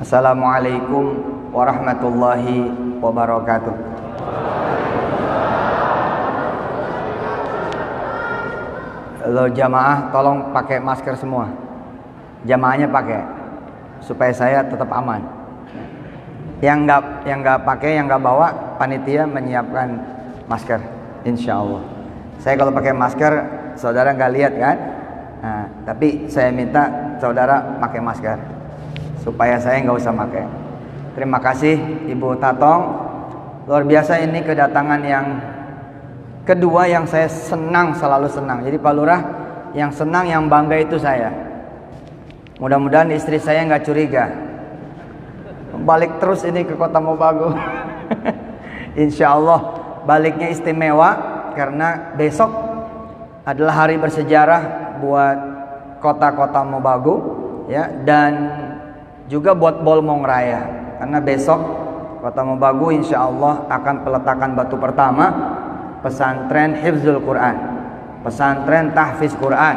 Assalamualaikum warahmatullahi wabarakatuh. Lo jamaah tolong pakai masker semua. Jamaahnya pakai supaya saya tetap aman. Yang nggak pakai, yang nggak bawa, panitia menyiapkan masker, insya Allah. Saya kalau pakai masker, saudara nggak lihat kan? Nah, tapi saya minta saudara pakai masker supaya saya nggak usah pakai. Terima kasih Ibu Tatong. Luar biasa, ini kedatangan yang kedua yang saya senang, selalu senang. Jadi Pak Lurah yang senang, yang bangga itu saya. Mudah-mudahan istri saya nggak curiga. Balik terus ini ke Kota Mobagu. Insya Allah baliknya istimewa karena besok adalah hari bersejarah buat kota-kota Mobagu, ya, dan juga buat Bolmong Raya. Karena besok Kota Mobagu insya Allah akan peletakan batu pertama pesantren Hifzul Quran, pesantren tahfiz Quran.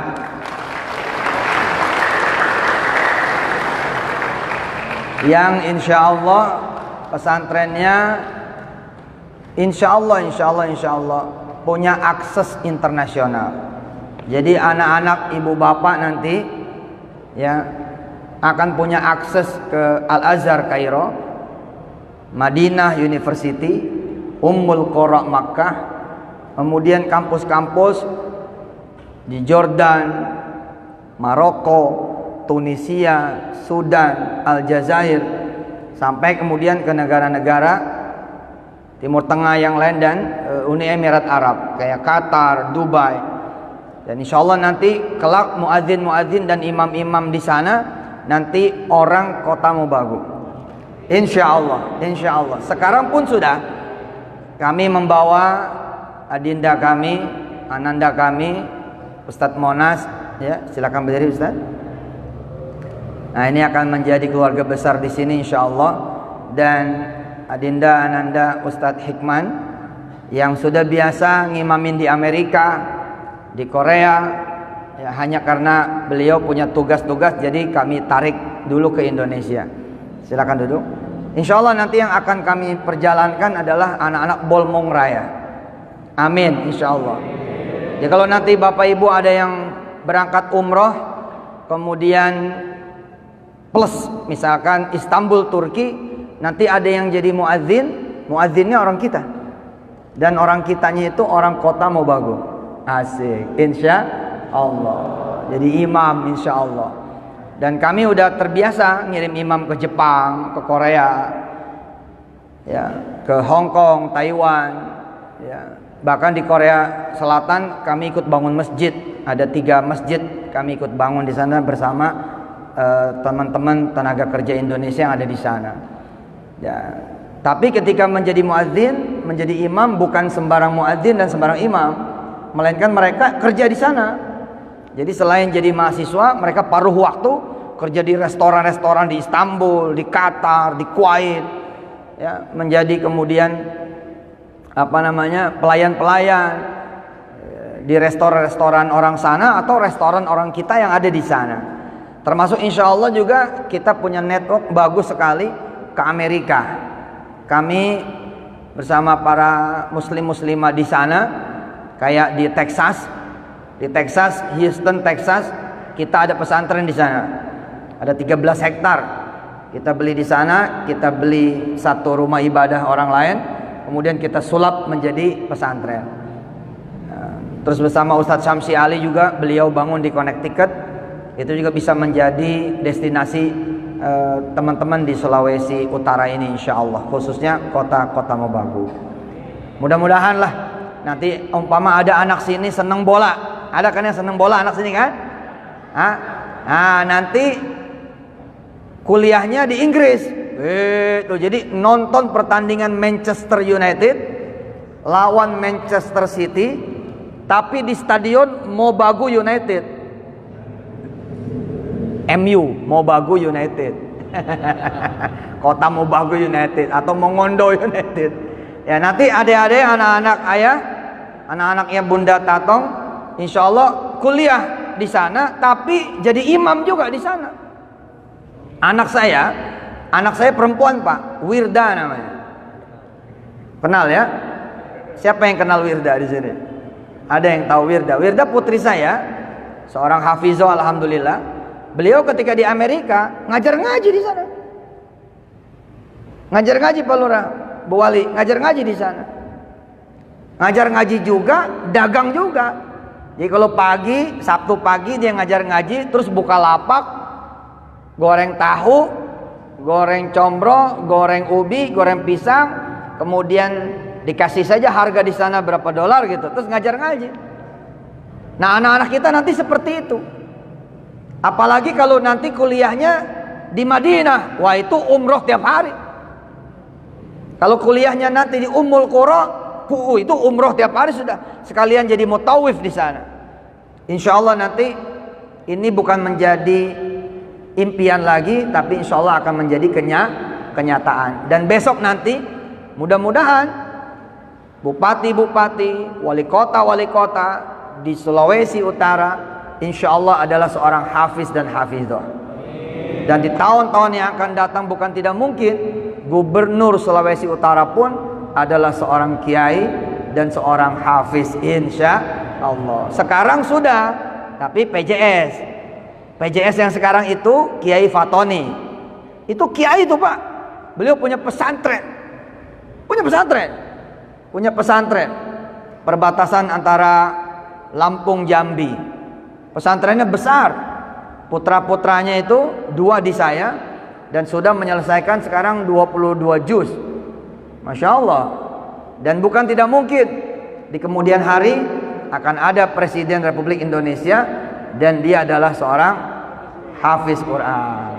Yang insya Allah pesantrennya insya Allah punya akses internasional. Jadi anak-anak ibu bapak nanti ya akan punya akses ke Al-Azhar Kairo, Madinah University, Ummul Qura Makkah, kemudian kampus-kampus di Jordan, Maroko, Tunisia, Sudan, Aljazair, sampai kemudian ke negara-negara Timur Tengah yang lain dan Uni Emirat Arab kayak Qatar, Dubai. Dan insya Allah nanti kelak muadzin dan imam-imam di sana nanti orang Kota Mobagu. Insya Allah. Sekarang pun sudah kami membawa adinda kami, ananda kami, Ustadz Monas, ya, silakan berdiri Ustadz. Nah, ini akan menjadi keluarga besar di sini insya Allah. Dan adinda ananda Ustadz Hikman yang sudah biasa ngimamin di Amerika, di Korea, ya, hanya karena beliau punya tugas-tugas jadi kami tarik dulu ke Indonesia. Silakan duduk. Insya Allah nanti yang akan kami perjalankan adalah anak-anak Bolmong Raya. Amin, insya Allah. Ya, kalau nanti Bapak Ibu ada yang berangkat umroh, kemudian plus misalkan Istanbul, Turki, nanti ada yang jadi muadzin, muadzinnya orang kita. Dan orang kitanya itu orang Kota Mobagu. Asik, insya Allah. Jadi imam insya Allah. Dan kami udah terbiasa ngirim imam ke Jepang, ke Korea, ya, ke Hong Kong, Taiwan, ya. Bahkan di Korea Selatan kami ikut bangun masjid. Ada 3 masjid kami ikut bangun di sana bersama teman-teman tenaga kerja Indonesia yang ada di sana. Ya. Tapi ketika menjadi muadzin, menjadi imam, bukan sembarang muadzin dan sembarang imam, melainkan mereka kerja di sana. Jadi selain jadi mahasiswa, mereka paruh waktu kerja di restoran-restoran di Istanbul, di Qatar, di Kuwait, ya, menjadi kemudian pelayan-pelayan di restoran-restoran orang sana atau restoran orang kita yang ada di sana. Termasuk insya Allah juga kita punya network bagus sekali ke Amerika. Kami bersama para muslim-muslimah di sana, kayak di Texas, Houston, Texas, kita ada pesantren di sana. Ada 13 hektar. Kita beli di sana, kita beli satu rumah ibadah orang lain, kemudian kita sulap menjadi pesantren. Terus bersama Ustadz Syamsi Ali juga, beliau bangun di Connecticut. Itu juga bisa menjadi destinasi teman-teman di Sulawesi Utara ini insya Allah, khususnya kota-kota Mobagu. Mudah-mudahan lah nanti umpama ada anak sini seneng bola. Ada kan yang seneng bola anak sini kan? Nah, nanti kuliahnya di Inggris. Jadi nonton pertandingan Manchester United lawan Manchester City, tapi di stadion Mobagu United. MU, Mobagu United. Kota Mobagu United atau Mongondo United. Ya, nanti adik-adik, anak-anak ayah, anak-anaknya Bunda Tatong, insya Allah kuliah di sana, tapi jadi imam juga di sana. Anak saya Anak saya perempuan Pak, Wirda namanya. Kenal ya? Siapa yang kenal Wirda di sini? Ada yang tahu Wirda? Wirda putri saya, seorang hafizah alhamdulillah. Beliau ketika di Amerika ngajar ngaji di sana. Ngajar ngaji Pak Lurah, Bu Wali, ngajar ngaji di sana. Ngajar ngaji juga, dagang juga. Jadi kalau pagi, Sabtu pagi dia ngajar ngaji, terus buka lapak, goreng tahu, goreng combro, goreng ubi, goreng pisang, kemudian dikasih saja harga di sana berapa dolar gitu, terus ngajar ngaji. Nah, anak-anak kita nanti seperti itu. Apalagi kalau nanti kuliahnya di Madinah, wah itu umroh tiap hari. Kalau kuliahnya nanti di Ummul Qura, itu umroh tiap hari sudah. Sekalian jadi mutawif di sana. Insya Allah nanti ini bukan menjadi impian lagi, tapi insya Allah akan menjadi kenyataan. Dan besok nanti mudah-mudahan bupati-bupati, wali kota di Sulawesi Utara insya Allah adalah seorang hafiz dan hafizah. Dan di tahun-tahun yang akan datang bukan tidak mungkin gubernur Sulawesi Utara pun adalah seorang kiai dan seorang hafiz insya Allah. Sekarang sudah, tapi PJS yang sekarang itu Kiai Fatoni. Itu kiai itu Pak. Beliau punya pesantren. Punya pesantren. Perbatasan antara Lampung Jambi. Pesantrennya besar. Putra-putranya itu 2 di saya dan sudah menyelesaikan sekarang 22 juz. Masya Allah. Dan bukan tidak mungkin di kemudian hari akan ada Presiden Republik Indonesia dan dia adalah seorang hafiz Quran.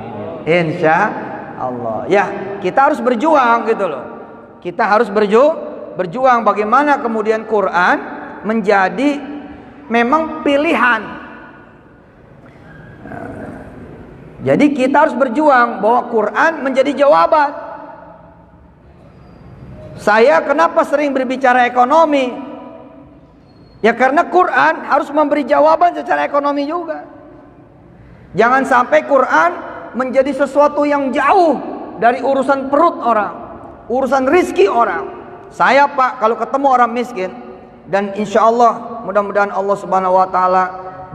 Insya Allah. Ya, kita harus berjuang gitu loh. Kita harus berjuang bagaimana kemudian Quran menjadi memang pilihan. Jadi kita harus berjuang bahwa Quran menjadi jawaban. Saya kenapa sering berbicara ekonomi? Ya karena Quran harus memberi jawaban secara ekonomi juga. Jangan sampai Quran menjadi sesuatu yang jauh dari urusan perut orang, urusan rizki orang. Saya Pak kalau ketemu orang miskin, dan insya Allah mudah-mudahan Allah Subhanahu Wa Taala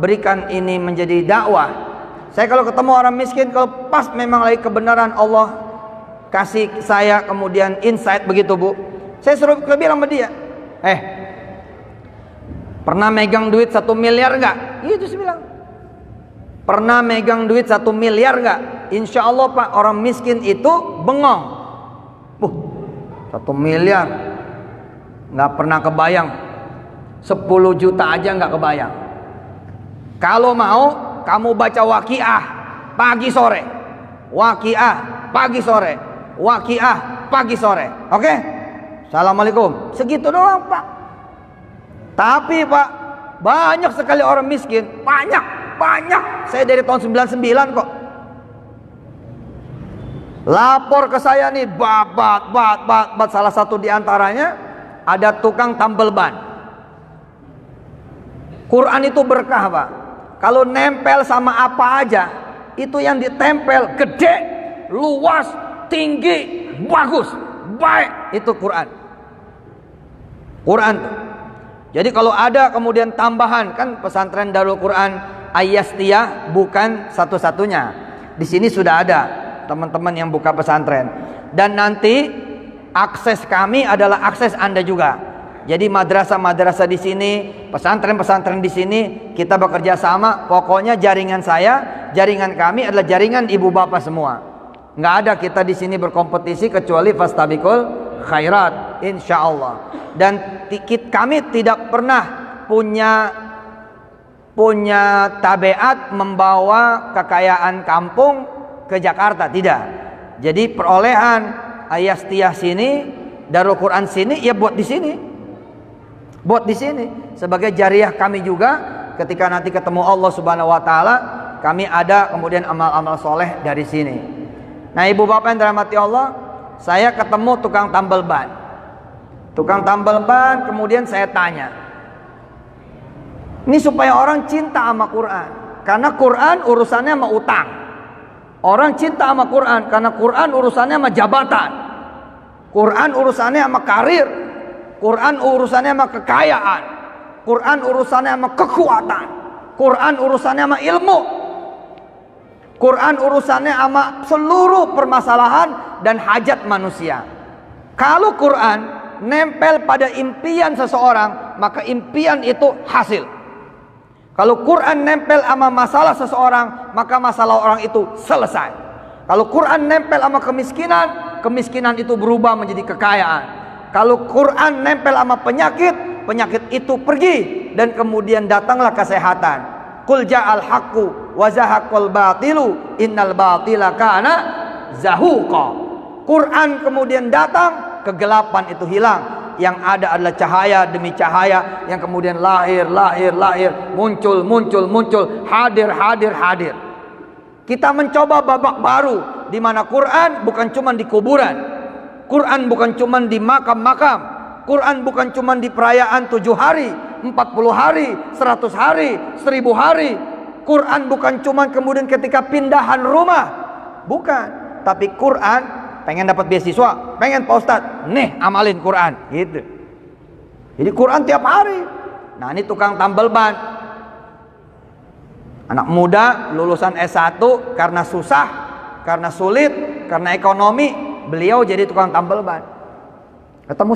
berikan ini menjadi dakwah. Saya kalau ketemu orang miskin, kalau pas memang lagi kebenaran Allah kasih saya kemudian insight begitu Bu, saya suruh bilang sama dia, pernah megang duit 1 miliar enggak? Itu saya bilang. Pernah megang duit 1 miliar enggak? Insya Allah Pak, orang miskin itu bengong. 1 miliar nggak pernah kebayang. 10 juta aja nggak kebayang. Kalau mau kamu baca Waqiah pagi sore, Waqiah pagi sore, Waqiah pagi sore. Oke? Assalamualaikum. Segitu doang Pak. Tapi Pak, banyak sekali orang miskin. Banyak. Saya dari tahun 99 kok. Lapor ke saya nih, bat. Salah satu diantaranya ada tukang tambal ban. Quran itu berkah Pak. Kalau nempel sama apa aja, itu yang ditempel gede, luas, tinggi, bagus, baik. Itu Quran. Jadi kalau ada kemudian tambahan, kan pesantren Darul Quran Ayastiyah bukan satu-satunya. Di sini sudah ada teman-teman yang buka pesantren. Dan nanti akses kami adalah akses Anda juga. Jadi madrasah-madrasah di sini, pesantren-pesantren di sini, kita bekerja sama. Pokoknya jaringan saya, jaringan kami adalah jaringan ibu bapak semua. Nggak ada kita di sini berkompetisi kecuali fastabiqul khairat, insya Allah. Dan kami tidak pernah punya tabiat membawa kekayaan kampung ke Jakarta, tidak. Jadi perolehan Ayastiyah sini, Darul Quran sini, ya buat di sini. Buat di sini sebagai jariah kami juga ketika nanti ketemu Allah Subhanahu wa taala, kami ada kemudian amal-amal soleh dari sini. Nah, ibu bapak yang dirahmati Allah, saya ketemu tukang tambal ban. Kemudian saya tanya. Ini supaya orang cinta sama Quran. Karena Quran urusannya sama utang. Orang cinta sama Quran karena Quran urusannya sama jabatan, Quran urusannya sama karir, Quran urusannya sama kekayaan, Quran urusannya sama kekuatan, Quran urusannya sama ilmu, Quran urusannya sama seluruh permasalahan dan hajat manusia. Kalau Quran nempel pada impian seseorang, maka impian itu hasil. Kalau Quran nempel sama masalah seseorang, maka masalah orang itu selesai. Kalau Quran nempel sama kemiskinan, kemiskinan itu berubah menjadi kekayaan. Kalau Quran nempel sama penyakit, penyakit itu pergi dan kemudian datanglah kesehatan. Qul ja'al haqqu wa zahaqal batilu innal batila kana zahuqa. Quran kemudian datang, kegelapan itu hilang. Yang ada adalah cahaya demi cahaya yang kemudian lahir, muncul, hadir. Kita mencoba babak baru di mana Quran bukan cuma di kuburan, Quran bukan cuma di makam-makam, Quran bukan cuma di perayaan 7 hari, 40 hari, 100 hari, 1000 hari. Quran bukan cuma kemudian ketika pindahan rumah, bukan. Tapi Quran pengen dapat beasiswa, pengen Pak Ustadz, nih amalin Quran, gitu. Jadi Quran tiap hari. Nah ini tukang tambal ban, anak muda lulusan S1 karena susah, karena sulit, karena ekonomi, beliau jadi tukang tambal ban. Ketemu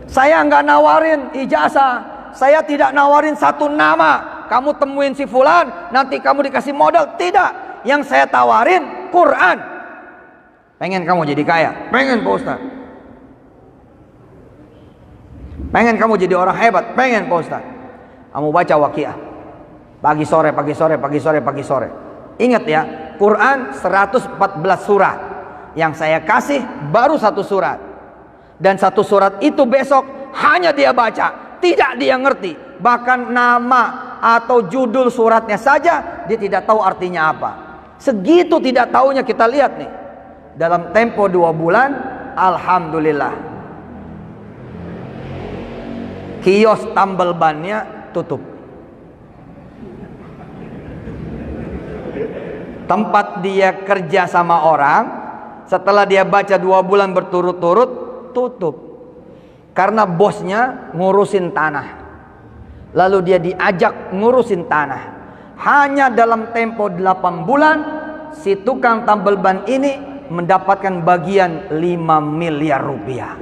saya nggak nawarin ijazah, saya tidak nawarin satu nama, kamu temuin si fulan, nanti kamu dikasih modal, tidak. Yang saya tawarin Quran. Pengen kamu jadi kaya? Pengen Pak Ustaz. Pengen kamu jadi orang hebat? Pengen Pak Ustaz. Kamu baca Waqiah pagi sore. Ingat ya, Quran 114 surat. Yang saya kasih baru 1 surat. Dan 1 surat itu besok hanya dia baca, tidak dia ngerti. Bahkan nama atau judul suratnya saja dia tidak tahu artinya apa. Segitu tidak taunya. Kita lihat nih, dalam tempo 2 bulan, alhamdulillah, kios tambal bannya tutup, tempat dia kerja sama orang, setelah dia baca 2 bulan berturut-turut, tutup. Karena bosnya ngurusin tanah, lalu dia diajak ngurusin tanah. Hanya dalam tempo 8 bulan, si tukang tambal ban ini mendapatkan bagian 5 miliar rupiah.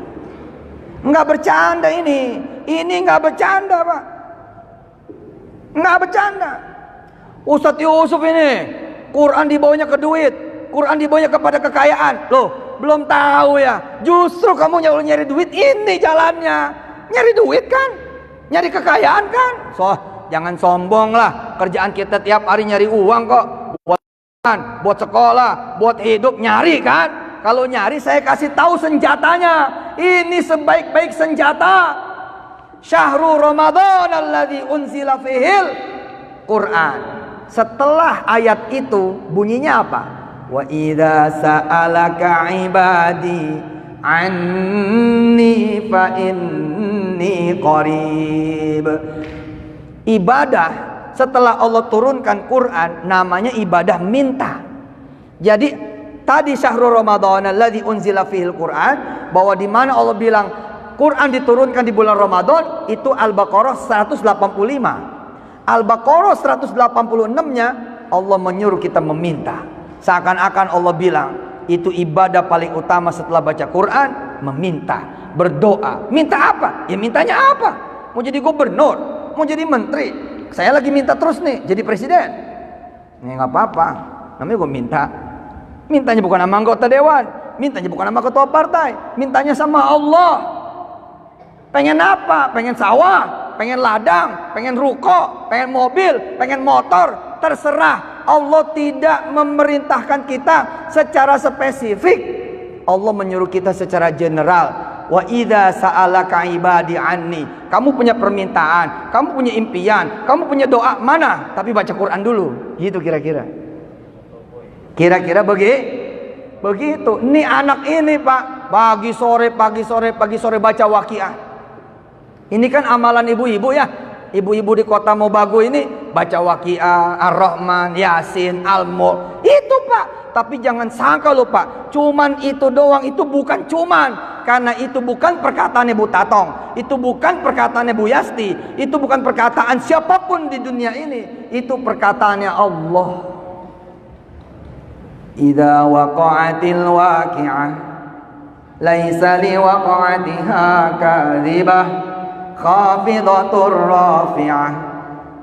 Enggak bercanda ini enggak bercanda Pak, enggak bercanda. Ustadz Yusuf ini Quran dibawanya ke duit, Quran dibawanya kepada kekayaan. Loh, belum tahu ya, justru kamu nyari duit, ini jalannya. Nyari duit kan, nyari kekayaan kan. Jangan sombong lah, kerjaan kita tiap hari nyari uang kok, buat sekolah, buat hidup, nyari kan. Kalau nyari saya kasih tahu senjatanya. Ini sebaik-baik senjata. Syahrul Ramadan alladzi unzila fihil Quran. Setelah ayat itu bunyinya apa? Wa idza sa'alaka ibadi anni fa inni qarib. Ibadah setelah Allah turunkan Quran namanya ibadah minta. Jadi tadi syahrul Ramadan alladzi unzila fihil Quran, bahwa di mana Allah bilang Quran diturunkan di bulan Ramadan, itu Al-Baqarah 185. Al-Baqarah 186-nya Allah menyuruh kita meminta. Seakan-akan Allah bilang itu ibadah paling utama setelah baca Quran, meminta, berdoa. Minta apa? Ya mintanya apa? Mau jadi gubernur, mau jadi menteri. Saya lagi minta terus nih jadi presiden. Ini nggak apa-apa, namanya gue minta. Mintanya bukan sama anggota dewan, mintanya bukan sama ketua partai, mintanya sama Allah. Pengen apa? Pengen sawah, pengen ladang, pengen ruko, pengen mobil, pengen motor, terserah. Allah tidak memerintahkan kita secara spesifik. Allah menyuruh kita secara general. Wa idza sa'alaka ibadi anni. Kamu punya permintaan, kamu punya impian, kamu punya doa, mana? Tapi baca Quran dulu. Gitu kira-kira. Kira-kira begitu. Nih anak ini Pak, pagi sore baca Waqiah. Ini kan amalan ibu-ibu ya. Ibu-ibu di kota Mobagu ini baca Waqiah, Ar-Rahman, Yasin, Al-Mulk. Itu Pak. Tapi jangan sangka loh Pak, cuman itu doang. Itu bukan cuman. Karena itu bukan perkataan Bu Tatong, itu bukan perkataan Bu Yasti, itu bukan perkataan siapapun di dunia ini. Itu perkataannya Allah. Idza waqa'atil waqi'ah laisa liwaqa'atiha kadhibah khafidatur rafi'ah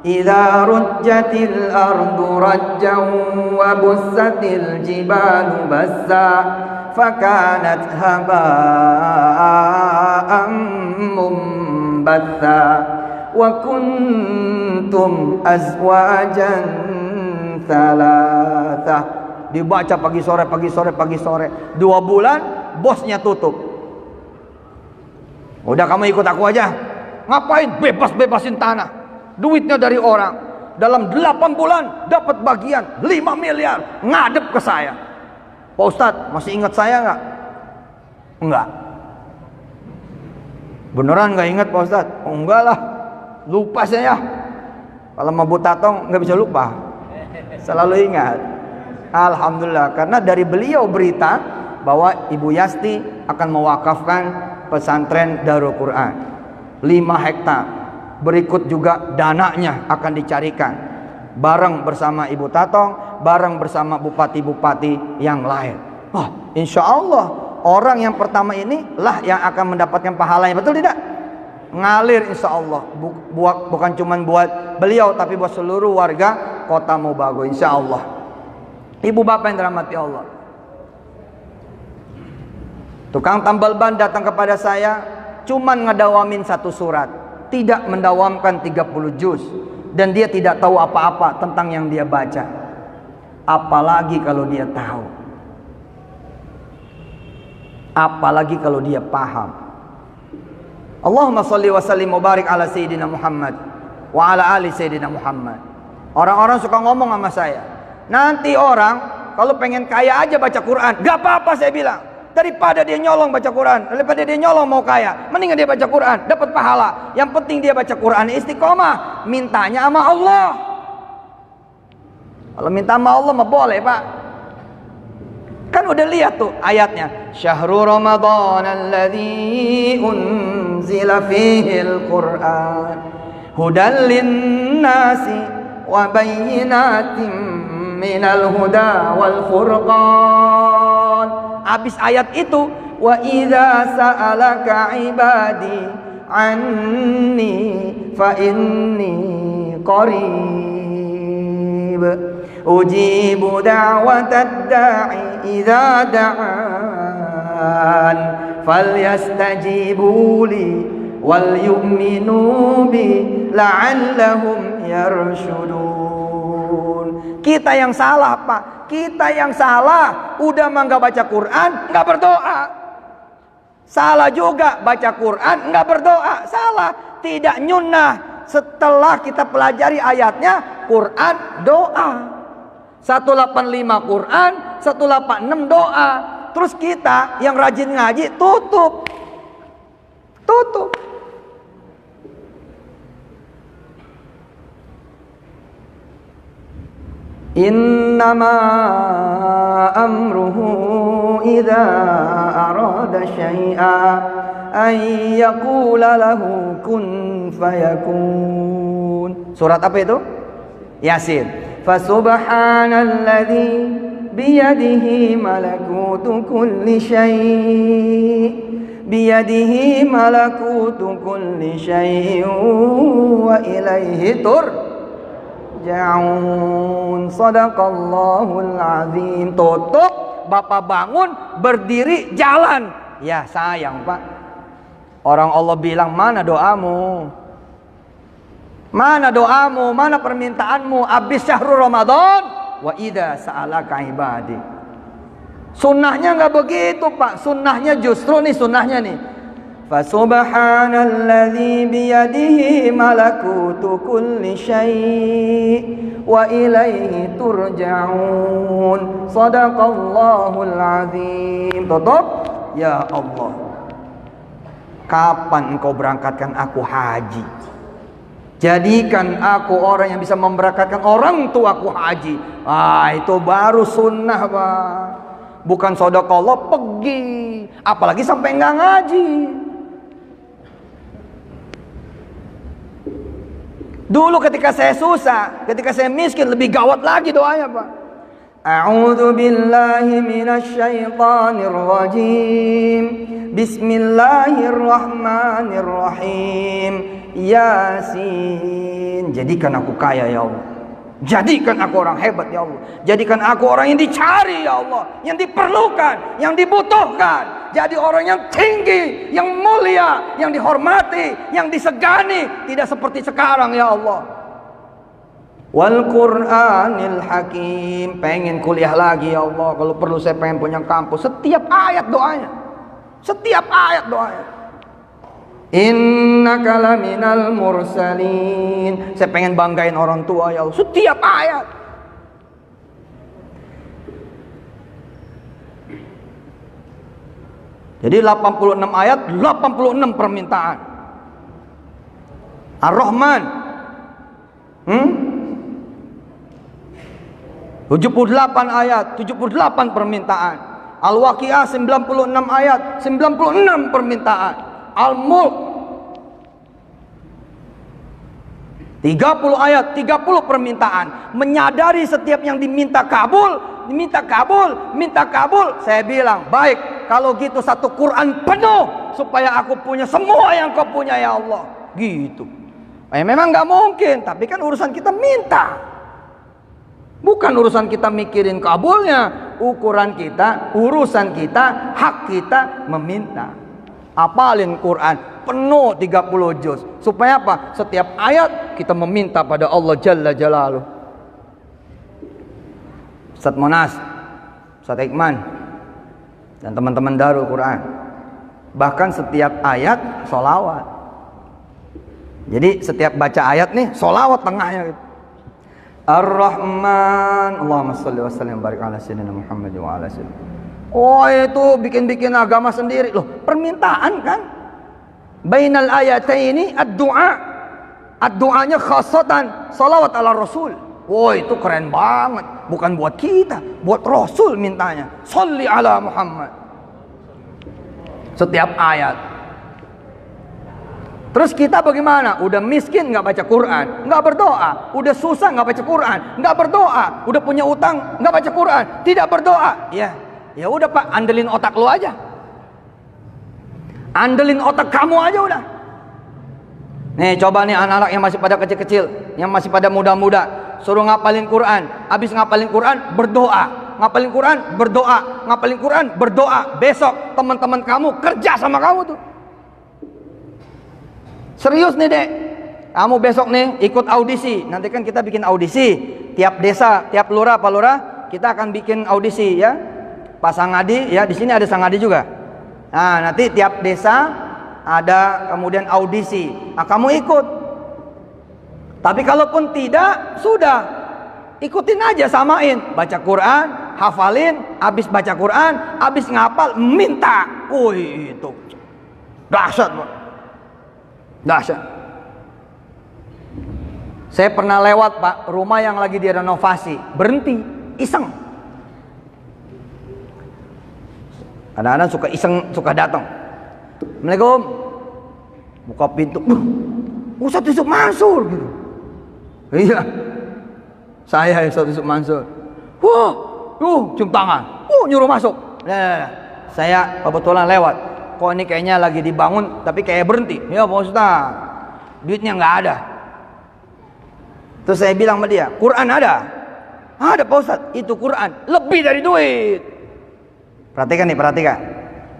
idza rujjatil ardu rajjan wa bussatil jibalu bassa fakanat haba'an mumbatha wa kuntum azwajan thalatha. Dibaca pagi sore, pagi sore, pagi sore. 2 bulan bosnya tutup. Udah kamu ikut aku aja. Ngapain bebas-bebasin tanah, duitnya dari orang. Dalam 8 bulan dapat bagian 5 miliar. Ngadep ke saya. Pak Ustadz masih ingat saya nggak? Enggak. Beneran nggak ingat Pak Ustadz? Oh, enggak lah, lupa saya. Kalau mau Bu Tatong nggak bisa lupa, selalu ingat. Alhamdulillah, karena dari beliau berita bahwa Ibu Yasti akan mewakafkan pesantren Darul Quran 5 hektar. Berikut juga dananya akan dicarikan, bareng bersama Ibu Tatong, bareng bersama bupati-bupati yang lain. Wah, insya Allah orang yang pertama ini lah yang akan mendapatkan pahalanya, betul tidak? Ngalir insya Allah, bukan cuma buat beliau, tapi buat seluruh warga Kota Mobagu insya Allah. Ibu bapak yang dirahmati Allah, tukang tambal ban datang kepada saya, cuman ngedawamin 1 surat, tidak mendawamkan 30 juz, dan dia tidak tahu apa-apa tentang yang dia baca. Apalagi kalau dia tahu, apalagi kalau dia paham. Allahumma sholli wa sallim wa barik ala Sayyidina Muhammad wa ala ali Sayyidina Muhammad. Orang-orang suka ngomong sama saya, nanti orang kalau pengen kaya aja baca Quran. Gak apa-apa saya bilang, daripada dia nyolong baca Quran, daripada dia nyolong mau kaya, mendingan dia baca Quran, dapat pahala. Yang penting dia baca Quran istiqomah, mintanya sama Allah. Kalau minta sama Allah mah boleh Pak. Kan udah lihat tuh ayatnya, Syahrul Ramadan alladzi unzila fihil Quran hudan linnasi wa bayyinatin minal huda wal furqan. Habis ayat itu, wa idza sa'alaka ibadi anni fa inni qarib ujibu da'watad da'i idza da'an falyastajibu li wal yu'minu bi la'allahum yarshudun. Kita yang salah Pak, kita yang salah. Udah mah nggak baca Quran, nggak berdoa. Salah juga baca Quran, nggak berdoa. Salah, tidak nyunnah. Setelah kita pelajari ayatnya, Quran doa. 185 Quran, 186 doa. Terus kita yang rajin ngaji tutup. Innama amruhu idza arada syai'an an yaqula lahu kun fayakun. Surat apa itu? Yasin. Fasubhanalladzi biyadihi malakutu kulli syai' biyadihi malakutu kulli syai' wa ilaihi turja'un. Sadaqallahul azim. Tutup, bapak bangun, berdiri, jalan. Ya sayang Pak, orang Allah bilang mana doamu, mana doamu, mana permintaanmu. Abis syahrul Ramadan, wa idza sa'alaka ibadi. Sunnahnya nggak begitu Pak. Sunnahnya justru nih, sunnahnya nih, Fasubhanalladzi biyadihi malakutu kulli syai' wa ilaihi turja'un. Sadaqallahul azim. Tutup. Ya Allah, kapan engkau berangkatkan aku haji? Jadikan aku orang yang bisa memberangkatkan orang tuaku haji. Itu baru sunnah, Pak. Bukan sedekah pergi, apalagi sampai nggak ngaji. Dulu ketika saya susah, ketika saya miskin, lebih gawat lagi doanya, Pak. A'udzu billahi minasyaitonir rajim. Bismillahirrahmanirrahim. Yasin. Jadikan aku kaya ya Allah. Jadikan aku orang hebat ya Allah. Jadikan aku orang yang dicari ya Allah, yang diperlukan, yang dibutuhkan. Jadi orang yang tinggi, yang mulia, yang dihormati, yang disegani, tidak seperti sekarang ya Allah. Wal Qur'anil Hakim. Pengen kuliah lagi ya Allah. Kalau perlu saya pengen punya kampus. Setiap ayat doanya. Setiap ayat doanya. Innaka laminal mursalin. Saya pengen banggain orang tua ya Allah. Setiap ayat. Jadi 86 ayat, 86 permintaan. Ar-Rahman 78 ayat, 78 permintaan. Al-Waqiah 96 ayat, 96 permintaan. Al-Mulk 30 ayat, 30 permintaan. Menyadari setiap yang diminta kabul, diminta kabul, minta kabul. Saya bilang, baik, kalau gitu satu Quran penuh supaya aku punya semua yang kau punya ya Allah. Gitu. Memang gak mungkin, tapi kan urusan kita minta. Bukan urusan kita mikirin kabulnya. Ukuran kita, urusan kita, hak kita meminta. Apalin Quran penuh 30 juz. Supaya apa? Setiap ayat kita meminta pada Allah Jalla Jalaluh. Ustaz Monas, Ustaz Iqman, dan teman-teman Darul Quran. Bahkan setiap ayat sholawat. Jadi setiap baca ayat nih sholawat tengahnya gitu. Ar-Rahman, Allahumma sholli wa sallim barik ala sayyidina Muhammad wa ala sallam. Oh, itu bikin-bikin agama sendiri loh. Permintaan kan. Bainal ayataini ad-du'a. Ad-du'anya khasatan salawat ala Rasul. Oh, itu keren banget. Bukan buat kita, buat Rasul mintanya. Sholli ala Muhammad. Setiap ayat. Terus kita bagaimana? Udah miskin nggak baca Quran, nggak berdoa. Udah susah nggak baca Quran, nggak berdoa. Udah punya utang nggak baca Quran, tidak berdoa. Ya udah Pak, andelin otak lu aja. Andelin otak kamu aja udah. Nih coba nih anak-anak yang masih pada kecil-kecil, yang masih pada muda-muda, suruh ngapalin Quran. Habis ngapalin Quran, berdoa. Ngapalin Quran, berdoa. Ngapalin Quran, berdoa. Besok teman-teman kamu kerja sama kamu tuh. Serius nih dek, kamu besok nih ikut audisi. Nanti kan kita bikin audisi tiap desa, tiap lurah, Pak Lurah, kita akan bikin audisi ya. Pak Sangadi ya, di sini ada Sangadi juga. Nah, nanti tiap desa ada kemudian audisi. Nah, kamu ikut. Tapi kalaupun tidak, sudah ikutin aja, samain. Baca Quran, hafalin, habis baca Quran, habis ngapal, minta. Wih, itu dahsyat, Pak. Dahsyat. Saya pernah lewat Pak, rumah yang lagi direnovasi, berhenti, iseng. Kadang-kadang suka iseng, suka datang. Assalamualaikum. Buka pintu. Ustaz Yusuf Mansur gitu. Iya. Saya Ustaz Yusuf Mansur. Wah, cium tangan. Nyuruh masuk. Nah, saya kebetulan lewat. Kok ini kayaknya lagi dibangun tapi kayak berhenti. Ya Pak Ustaz, duitnya nggak ada. Terus saya bilang sama dia, Quran ada? Ada Pak Ustaz, itu Quran lebih dari duit. Perhatikan nih, perhatikan.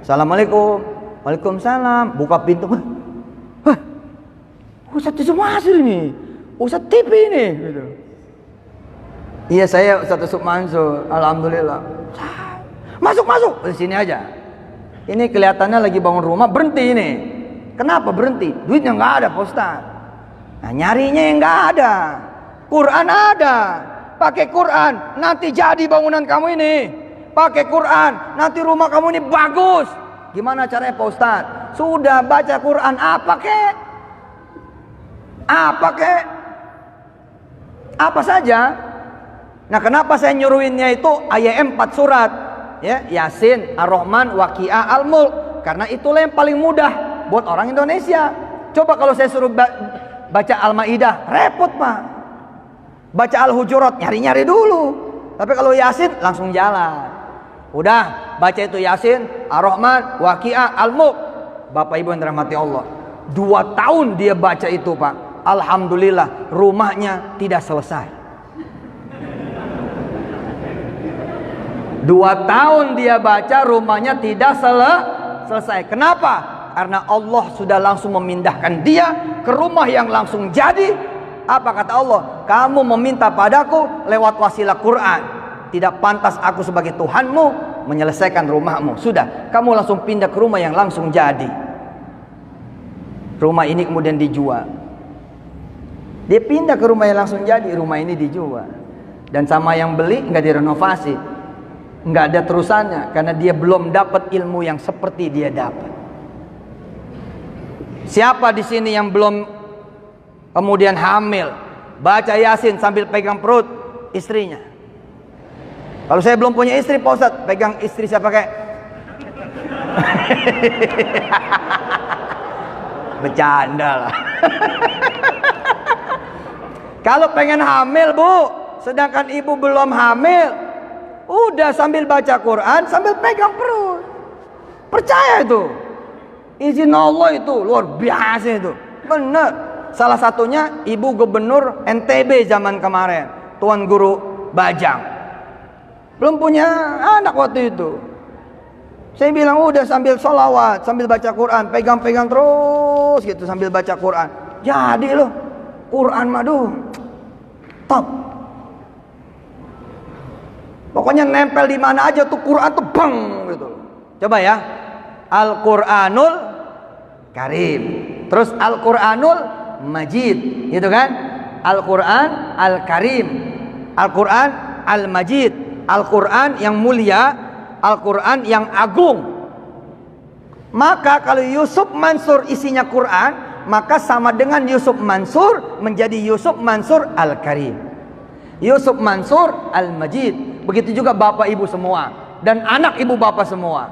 Assalamualaikum. Waalaikumsalam. Buka pintu. Hah, Ustaz Yusuf Mansur ini, Ustaz TV ini gitu. Iya saya Ustaz Yusuf Mansur. Alhamdulillah. Masuk di sini aja. Ini kelihatannya lagi bangun rumah, berhenti ini. Kenapa berhenti? Duitnya nggak ada Pak Ustaz. Nah, nyarinya yang nggak ada. Quran ada. Pakai Quran, nanti jadi bangunan kamu ini. Pakai Quran, nanti rumah kamu ini bagus. Gimana caranya Pak Ustaz? Sudah baca Quran apa kek? Apa kek? Apa saja. Nah, kenapa saya nyuruhinnya itu ayat 4 surat? Ya, Yasin, Ar-Rahman, Waqiah, Al-Mulk. Karena itulah yang paling mudah buat orang Indonesia. Coba kalau saya suruh baca Al-Maidah, repot Pak. Baca Al-Hujurat, nyari-nyari dulu. Tapi kalau Yasin langsung jalan. Udah, baca itu Yasin, Ar-Rahman, Waqiah, Al-Mulk. Bapak Ibu yang dirahmati Allah, 2 tahun dia baca itu Pak. Alhamdulillah, rumahnya tidak selesai. 2 tahun dia baca, rumahnya tidak selesai. Kenapa? Karena Allah sudah langsung memindahkan dia ke rumah yang langsung jadi. Apa kata Allah? Kamu meminta padaku lewat wasilah Quran. Tidak pantas aku sebagai Tuhanmu menyelesaikan rumahmu. Sudah, kamu langsung pindah ke rumah yang langsung jadi. Rumah ini kemudian dijual. Dia pindah ke rumah yang langsung jadi, rumah ini dijual. Dan sama yang beli nggak direnovasi, nggak ada terusannya, karena dia belum dapat ilmu yang seperti dia dapat. Siapa di sini yang belum kemudian hamil, baca Yasin sambil pegang perut istrinya? Kalau saya belum punya istri, Pak Ustadz, pegang istri saya pakai. Bercanda lah. Kalau pengen hamil Bu, sedangkan ibu belum hamil, udah sambil baca Quran, sambil pegang perut. Percaya itu. Izin Allah itu luar biasa itu. Benar. Salah satunya Ibu Gubernur NTB zaman kemarin, Tuan Guru Bajang. Belum punya anak waktu itu. Saya bilang udah sambil sholawat, sambil baca Quran, pegang-pegang terus gitu sambil baca Quran. Jadi loh, Quran madu top. Pokoknya nempel di mana aja tuh Quran tuh bang gitu. Coba ya, Al-Quranul Karim, terus Al-Quranul Majid, gitu kan? Al-Quran Al-Karim, Al-Quran Al-Majid. Al-Quran yang mulia, Al-Quran yang agung. Maka kalau Yusuf Mansur isinya Quran, maka sama dengan Yusuf Mansur menjadi Yusuf Mansur Al-Karim, Yusuf Mansur Al-Majid. Begitu juga bapak ibu semua dan anak ibu bapak semua.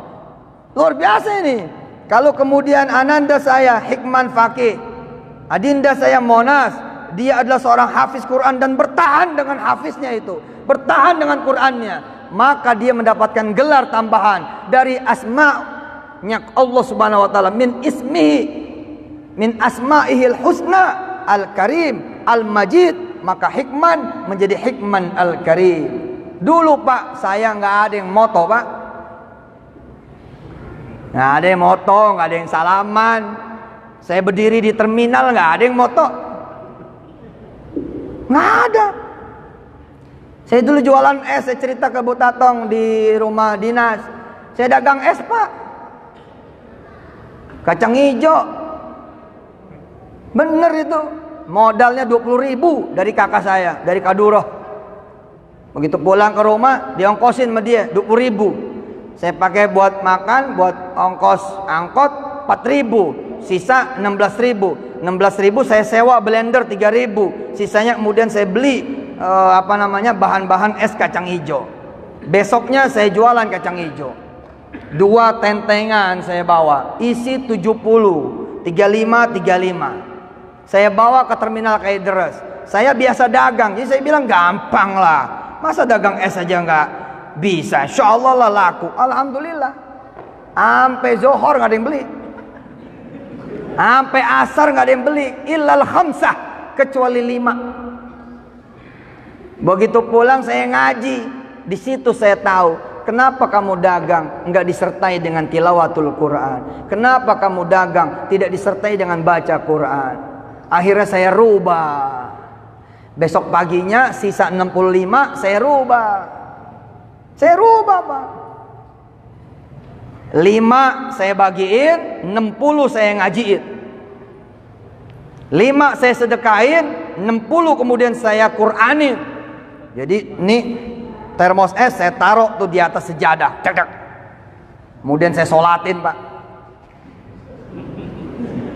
Luar biasa ini. Kalau kemudian ananda saya Hikman Fakih, adinda saya Monas, dia adalah seorang hafiz Quran dan bertahan dengan hafiznya itu, bertahan dengan Qurannya, maka dia mendapatkan gelar tambahan dari asma'nya Allah Subhanahu wa taala, min ismihi, min asma'ihil husna Al-Karim Al-Majid. Maka Hikman menjadi Hikman Al-Karim. Dulu Pak, saya nggak ada yang moto Pak, nggak ada yang moto, nggak ada yang salaman. Saya berdiri di terminal nggak ada yang moto, nggak ada. Saya dulu jualan es, saya cerita ke Bu Tatong di rumah dinas. Saya dagang es Pak, kacang hijau. Bener itu, modalnya 20.000 dari kakak saya, dari Kaduroh. Begitu pulang ke rumah, diongkosin sama dia 20.000. Saya pakai buat makan, buat ongkos angkot 4.000, sisa 16.000. 16.000 saya sewa blender 3.000. Sisanya kemudian saya beli bahan-bahan es kacang hijau. Besoknya saya jualan kacang hijau. 2 tentengan saya bawa, isi 70, 35. Saya bawa ke terminal Kaideres. Saya biasa dagang, jadi saya bilang gampang lah. Masa dagang es aja nggak bisa? Insya Allah lah laku. Alhamdulillah. Sampai Zohor nggak ada yang beli. Sampai asar nggak ada yang beli. Illal khamsah, kecuali 5. Begitu pulang saya ngaji. Di situ saya tahu kenapa kamu dagang nggak disertai dengan tilawatul Quran. Kenapa kamu dagang tidak disertai dengan baca Quran. Akhirnya saya rubah. Besok paginya sisa 65 saya rubah. Saya rubah Pak. 5 saya bagiin, 60 saya ngajiin. 5 saya sedekahin, 60 kemudian saya Quranin. Jadi ini termos es saya taruh tuh di atas sejadah. Cek. Kemudian saya sholatin Pak.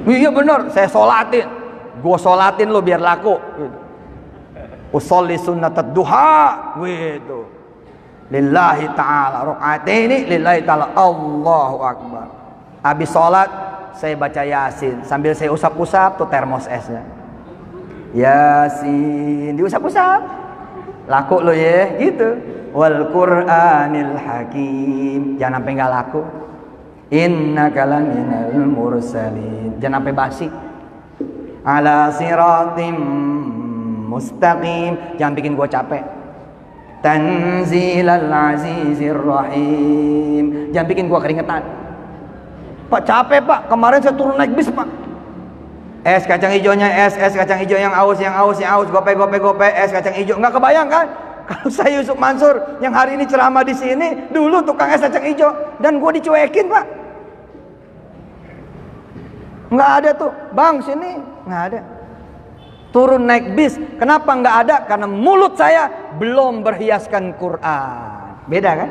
Iya benar, saya sholatin. Gua sholatin lu biar laku gitu. Usolli sunnatad duha gitu. Lillahi ta'ala rakaataini lillahi ta'ala Allahu akbar. Habis sholat saya baca Yasin sambil saya usap-usap tuh termos esnya. Yasin diusap-usap. Laku lo ya gitu. Wal Qur'anil Hakim. Jangan sampai enggak laku. Innaka laminal mursalin. Jangan sampai basi. Ala siratim mustaqim. Jangan bikin gua capek. Tanzilal azizir rahim. Jangan bikin gua keringetan. Pak capek pak, kemarin saya turun naik bis pak. Es kacang hijaunya es kacang hijau yang aus, gope, es kacang hijau. Nggak kebayang kan? Kalau saya Yusuf Mansur yang hari ini ceramah di sini, dulu tukang es kacang hijau dan gue dicuekin pak. Nggak ada tuh, bang sini nggak ada. Turun naik bis, kenapa nggak ada? Karena mulut saya belum berhiaskan Quran. Beda kan?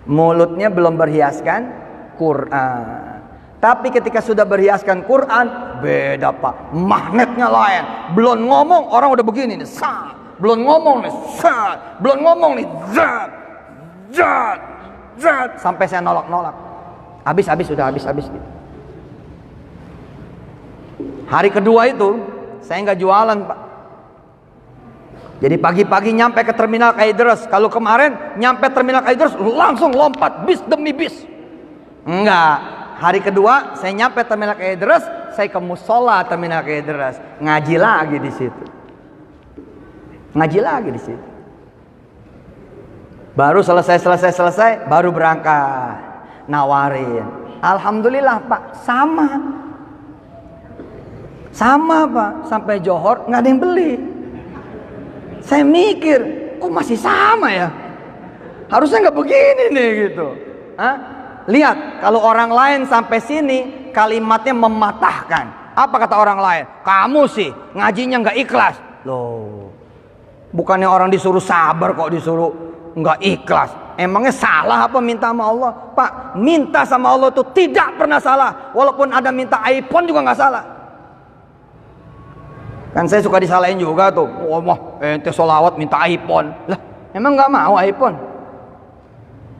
Mulutnya belum berhiaskan Quran. Tapi ketika sudah berhiaskan Quran, beda pak. Magnetnya lain. Belum ngomong orang udah begini nih. Sat. Belum ngomong nih. Sat. Belum ngomong nih. Zat. Zat. Zat. Sampai saya nolak-nolak. Habis udah habis. Hari kedua itu saya nggak jualan pak. Jadi pagi-pagi nyampe ke terminal Kalideres. Kalau kemarin nyampe terminal Kalideres langsung lompat bis demi bis. Enggak. Hari kedua saya nyampe terminal Kalideres, saya ke musola terminal Kalideres, ngaji lagi di situ. Baru selesai baru berangkat nawarin. Alhamdulillah pak, sama pak, sampai Johor nggak ada yang beli. Saya mikir, kok masih sama ya? Harusnya nggak begini nih gitu. Hah? Lihat, kalau orang lain sampai sini kalimatnya mematahkan. Apa kata orang lain? Kamu sih ngajinya nggak ikhlas. Loh, bukannya orang disuruh sabar kok disuruh nggak ikhlas. Emangnya salah apa minta sama Allah? Pak, minta sama Allah itu tidak pernah salah. Walaupun ada minta iPhone juga nggak salah. Kan saya suka disalahin juga tuh. Oh mah ente sholawat minta iPhone. Lah, emang nggak mau iPhone?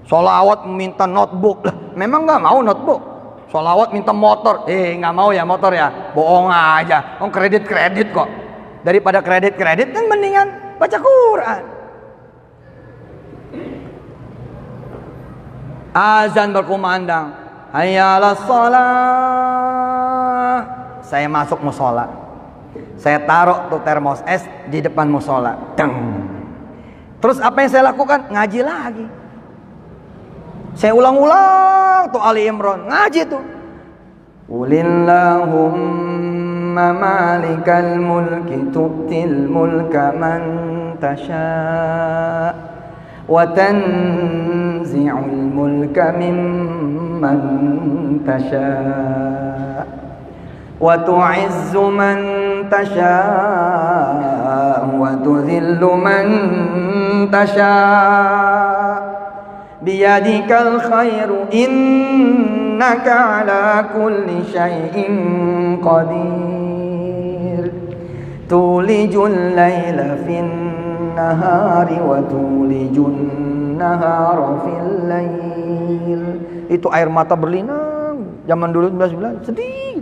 Sholawat minta notebook lah, memang nggak mau notebook. Sholawat minta motor, nggak mau ya motor ya, bohong aja. Kredit kok. Daripada kredit kan mendingan baca Quran. Azan berkumandang, hayya 'alas shalah. Saya masuk musola, saya taruh tuh termos es di depan musola. Terus apa yang saya lakukan? Ngaji lagi. Saya ulang-ulang tuh Ali Imran, ngaji tuh. Qulillahumma malikal mulki tu'til mulka man tasha' wa tanzi'ul mulka mimman tasha' wa tu'izzu man tasha' wa tudhillu man tasha' biyadikal khairu innaka ala kulli syai'in qadir tulijul laila fin nahari wa tulijun nahara fil lail. Itu air mata berlinang zaman dulu 19 sedih.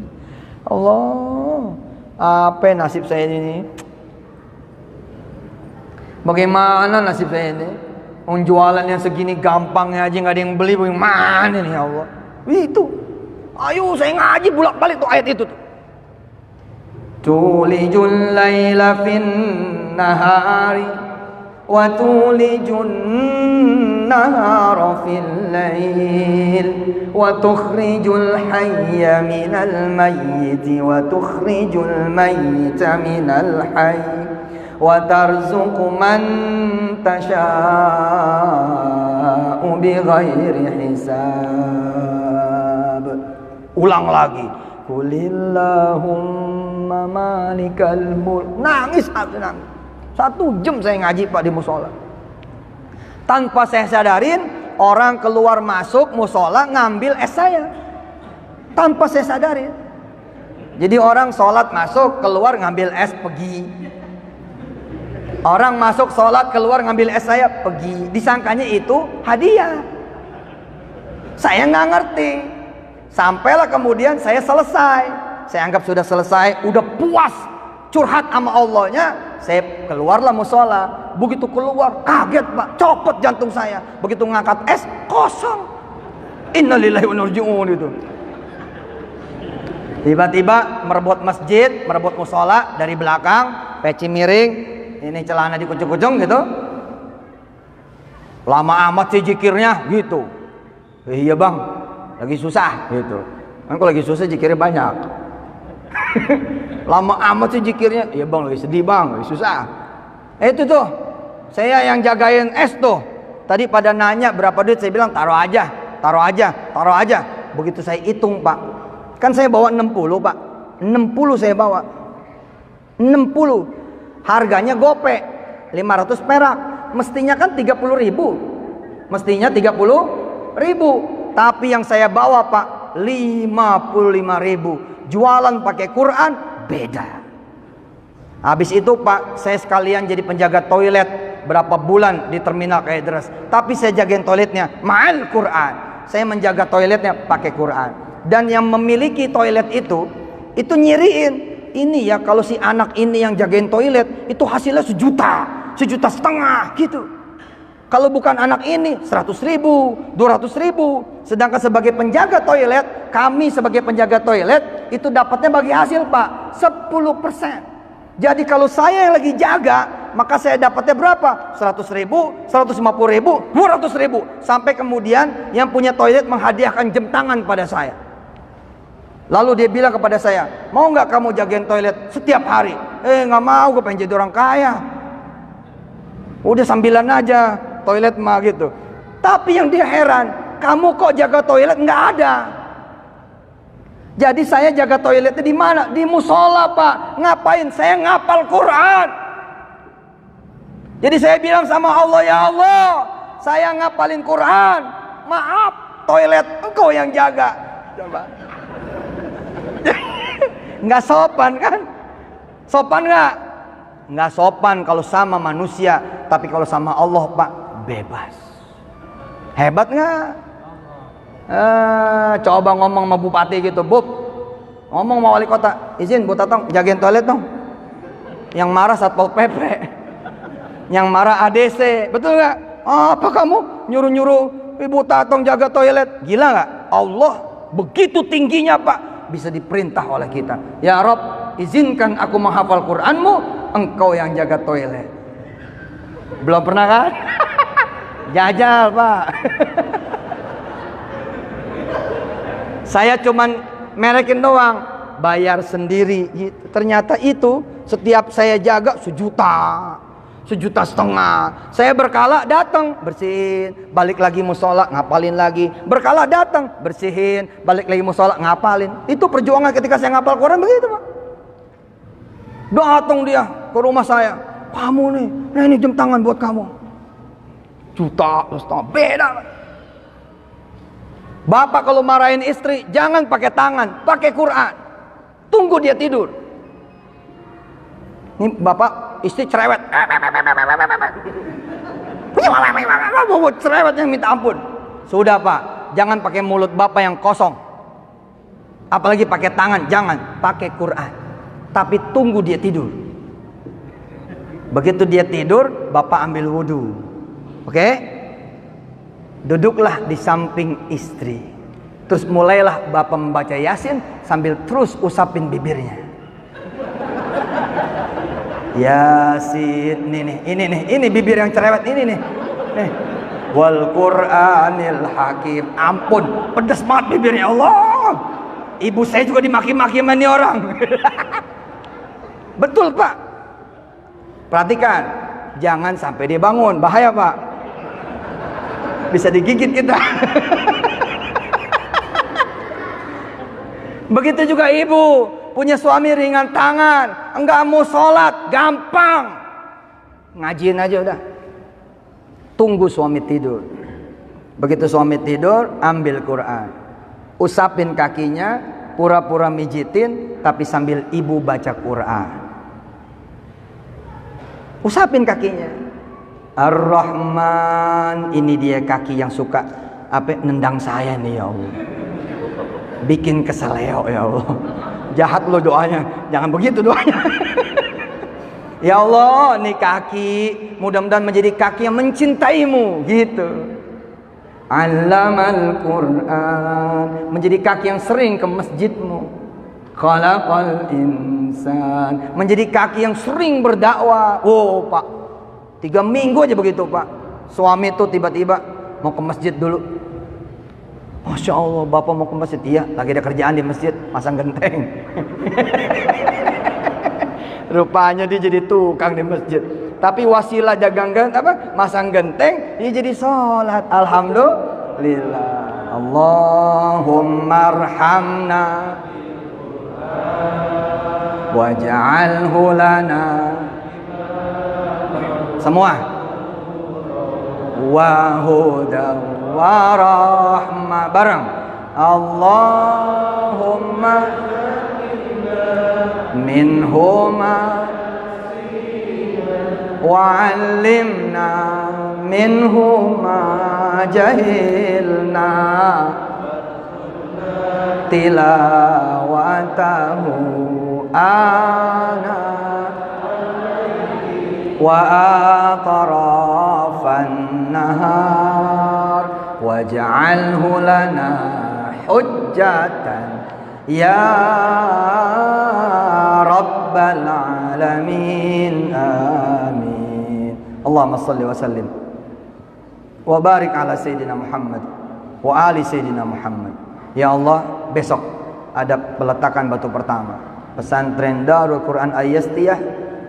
Allah, apa nasib saya ini? Bagaimana nasib saya ini? Jualan yang segini gampangnya aja nggak ada yang beli, bagaimana nih ya Allah? Itu, ayo saya ngaji bolak-balik tuh ayat itu tuh. Tulijul laila fin nahari wa tulijun nahara fil lail wa tukhrijul hayya minal mayyiti wa tukhrijul mayyita minal hayy wa tarzuqu man tasha'u bighairi hisab. Ulang lagi. Qulillahumma malikal mulk. Nangis. 1 jam saya ngaji pak di musola. Tanpa saya sadarin, orang keluar masuk musola ngambil es saya. Tanpa saya sadarin. Jadi orang sholat masuk, keluar ngambil es, pergi. Orang masuk sholat, keluar ngambil es, saya pergi. Disangkanya itu hadiah. Saya nggak ngerti. Sampailah kemudian saya selesai. Saya anggap sudah selesai, udah puas curhat sama Allahnya. Saya keluarlah musola. Begitu keluar, kaget Pak, copot jantung saya. Begitu ngangkat es, kosong. Innalillahi wa inna ilaihi raji'un itu. Tiba-tiba merebut masjid, merebut musola dari belakang, peci miring, ini celana dikucung-kucung gitu. Lama amat sih zikirnya gitu. Iya bang, lagi susah gitu. Kan kalau lagi susah zikirnya banyak. Lama amat sih zikirnya. Iya bang, lagi sedih bang, lagi susah. Itu tuh, saya yang jagain es tuh. Tadi pada nanya berapa duit, saya bilang taruh aja, taruh aja, taruh aja. Begitu saya hitung Pak, kan saya bawa 60 Pak, 60 saya bawa, 60. Harganya gope, 500 perak. Mestinya kan 30 ribu. Mestinya 30 ribu. Tapi yang saya bawa Pak, 55 ribu. Jualan pakai Quran, beda. Habis itu Pak, saya sekalian jadi penjaga toilet berapa bulan di terminal Kaideras. Tapi saya jagain toiletnya, ma'al Quran. Saya menjaga toiletnya pakai Quran. Dan yang memiliki toilet itu nyiriin. Ini ya kalau si anak ini yang jagain toilet, itu hasilnya 1,5 juta gitu. Kalau bukan anak ini 100 ribu, 200 ribu. Sedangkan sebagai penjaga toilet, kami sebagai penjaga toilet itu dapatnya bagi hasil Pak 10%. Jadi kalau saya yang lagi jaga, maka saya dapatnya berapa? 100 ribu, 150 ribu, 200 ribu. Sampai kemudian yang punya toilet menghadiahkan jam tangan pada saya. Lalu dia bilang kepada saya, mau nggak kamu jagain toilet setiap hari? Nggak mau, gue pengen jadi orang kaya. Udah sambilan aja toilet mah gitu. Tapi yang dia heran, kamu kok jaga toilet? Nggak ada. Jadi saya jaga toiletnya di mana? Di musola Pak. Ngapain? Saya ngapal Quran. Jadi saya bilang sama Allah, ya Allah, saya ngapalin Quran. Maaf, toilet engkau yang jaga. Coba. Nggak sopan kan? Sopan nggak? Nggak sopan kalau sama manusia, tapi kalau sama Allah Pak, bebas. Hebat nggak? Coba ngomong sama bupati gitu, Bub, ngomong sama wali kota, izin Bu Tatang jagain toilet dong. Yang marah Satpol PP, yang marah ADC, betul nggak? Apa kamu nyuruh-nyuruh Ibu Tatang jaga toilet? Gila nggak? Allah begitu tingginya Pak, bisa diperintah oleh kita. Ya Rob, izinkan aku menghafal Quranmu, engkau yang jaga toilet. Belum pernah kan? Jajal Pak. Saya cuman merekin doang, bayar sendiri. Ternyata itu setiap saya jaga 1 juta, 1,5 juta. Saya berkala datang bersihin, balik lagi musola ngapalin lagi. Berkala datang bersihin, balik lagi musola ngapalin. Itu perjuangan ketika saya ngapal Quran begitu Pak. Datang dia ke rumah saya, kamu nih, nah ini jam tangan buat kamu. 1,5 juta, beda Pak. Bapak kalau marahin istri, jangan pakai tangan, pakai Quran. Tunggu dia tidur. Ini bapak istri cerewet. Cerewetnya minta ampun. Sudah Pak, jangan pakai mulut bapak yang kosong. Apalagi pakai tangan, jangan. Pakai Quran. Tapi tunggu dia tidur. Begitu dia tidur, bapak ambil wudhu. Oke? Duduklah di samping istri. Terus mulailah bapak membaca Yasin sambil terus usapin bibirnya. Yasin, ini bibir yang cerewet ini nih. Wal Qur'anil Hakim. Ampun, pedas banget bibirnya Allah. Ibu saya juga dimaki-maki sama ini orang. Betul Pak. Perhatikan, jangan sampai dia bangun, bahaya Pak. Bisa digigit kita. Begitu juga ibu punya suami ringan tangan, enggak mau sholat, gampang, ngajiin aja udah. Tunggu suami tidur. Begitu suami tidur, ambil Quran, usapin kakinya, pura-pura mijitin tapi sambil ibu baca Quran. Usapin kakinya. Ar-Rahman, ini dia kaki yang suka nendang saya nih ya Allah. Bikin keseleo ya Allah. Jahat lo doanya, jangan begitu doanya. Ya Allah, nih kaki mudah-mudahan menjadi kaki yang mencintaimu gitu. Allamal Quran, menjadi kaki yang sering ke masjidmu. Khalaqal insan, menjadi kaki yang sering berdakwah. Oh Pak, 3 minggu aja begitu Pak. Suami tuh tiba-tiba mau ke masjid dulu. Masya Allah, Bapak mau ke masjid? Iya, lagi ada kerjaan di masjid, masang genteng. Rupanya dia jadi tukang di masjid. Tapi wasilah dagang masang genteng, dia jadi sholat. Alhamdulillah. Allahumma arhamna waj'alhu lana. Semua. Wa hudan wa rahmah. Bareng. Allahumma minhuma wa'allimna minhuma jahilna tilawatahu ana wa atrafan nahar waj'alhu lana hujjatan ya rabbal alamin. Amin. Allahumma salli wa sallim wa barik ala sayyidina Muhammad wa ali sayyidina Muhammad. Ya Allah, besok ada peletakan batu pertama pesantren Darul Quran Ayastiyah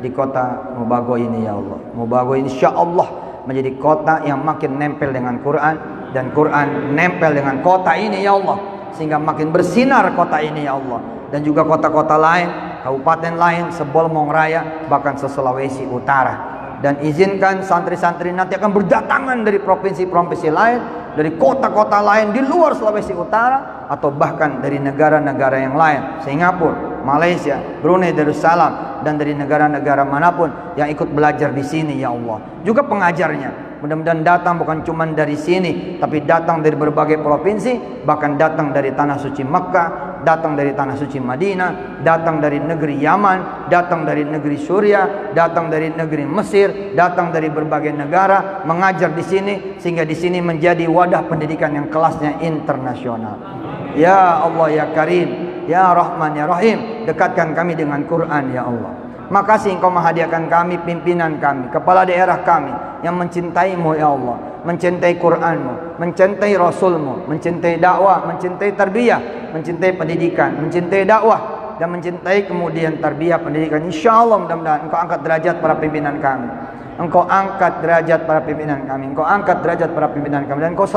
di kota Mubago ini. Ya Allah, Mubago ini insyaallah menjadi kota yang makin nempel dengan Quran, dan Quran nempel dengan kota ini ya Allah, sehingga makin bersinar kota ini ya Allah. Dan juga kota-kota lain, kabupaten lain, Sebolmong Raya, bahkan se-Sulawesi Utara. Dan izinkan santri-santri nanti akan berdatangan dari provinsi-provinsi lain, dari kota-kota lain di luar Sulawesi Utara, atau bahkan dari negara-negara yang lain, Singapura, Malaysia, Brunei Darussalam, dan dari negara-negara manapun yang ikut belajar di sini ya Allah. Juga pengajarnya mudah-mudahan datang bukan cuma dari sini, tapi datang dari berbagai provinsi, bahkan datang dari tanah suci Makkah, datang dari tanah suci Madinah, datang dari negeri Yaman, datang dari negeri Suriah, datang dari negeri Mesir, datang dari berbagai negara mengajar di sini, sehingga di sini menjadi wadah pendidikan yang kelasnya internasional. Ya Allah ya Karim, ya Rahman ya Rahim, dekatkan kami dengan Quran ya Allah. Makasih Engkau menghadiahkan kami, pimpinan kami, kepala daerah kami yang mencintai-Mu ya Allah, mencintai Quran-Mu, mencintai Rasul-Mu, mencintai dakwah, mencintai tarbiyah, mencintai pendidikan, mencintai dakwah, dan mencintai kemudian tarbiyah pendidikan. InsyaAllah mudah-mudahan Engkau angkat derajat para pimpinan kami. Engkau angkat derajat para pimpinan kami. Engkau angkat derajat para pimpinan kami. Dan Engkau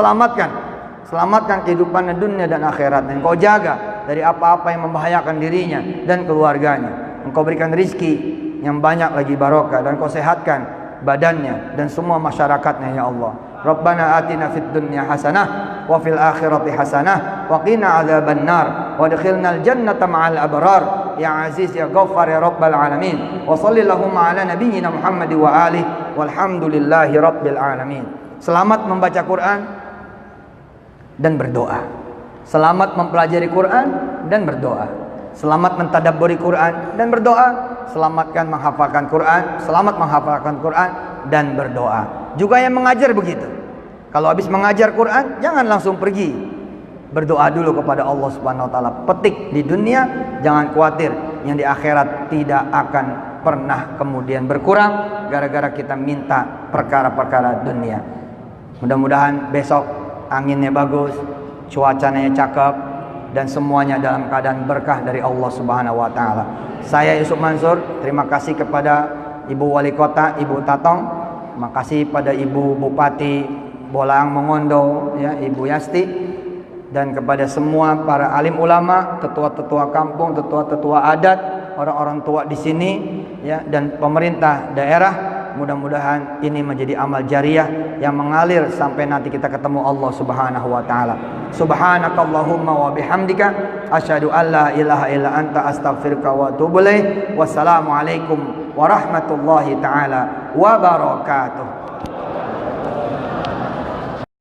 selamatkan kehidupan dunia dan akhirat. Dan Engkau jaga dari apa-apa yang membahayakan dirinya dan keluarganya. Engkau berikan rizki yang banyak lagi barokah, dan Engkau sehatkan badannya dan semua masyarakatnya ya Allah. Rabbana atina fid dunya hasanah wa fil akhirati hasanah wa qina adzabannar wa adkhilnal jannata ma'al abrar ya aziz ya ghaffar ya rabbal alamin. Wa shallallahu ala nabiyyina Muhammad wa alihi walhamdulillahi rabbil alamin. Selamat membaca Quran dan berdoa. Selamat mempelajari Quran dan berdoa. Selamat mentadabburi Quran dan berdoa. Selamatkan menghafalkan Quran, selamat menghafalkan Quran dan berdoa. Juga yang mengajar begitu. Kalau habis mengajar Quran, jangan langsung pergi. Berdoa dulu kepada Allah Subhanahu wa taala. Petik di dunia, jangan khawatir yang di akhirat tidak akan pernah kemudian berkurang gara-gara kita minta perkara-perkara dunia. Mudah-mudahan besok anginnya bagus, cuacanya cakep, dan semuanya dalam keadaan berkah dari Allah Subhanahu wa taala. Saya Yusuf Mansur, terima kasih kepada Ibu Wali Kota, Ibu Tatong, terima kasih pada Ibu Bupati Bolang Mongondo, ya, Ibu Yasti, dan kepada semua para alim ulama, tetua-tetua kampung, tetua-tetua adat, orang-orang tua di sini, ya, dan pemerintah daerah, Mudah-mudahan ini menjadi amal jariah yang mengalir sampai nanti kita ketemu Allah Subhanahu wa taala. Subhanakallahumma wa bihamdika asyhadu an la ilaha illa anta astaghfiruka wa atubu ilaik. Wassalamualaikum warahmatullahi taala wabarakatuh.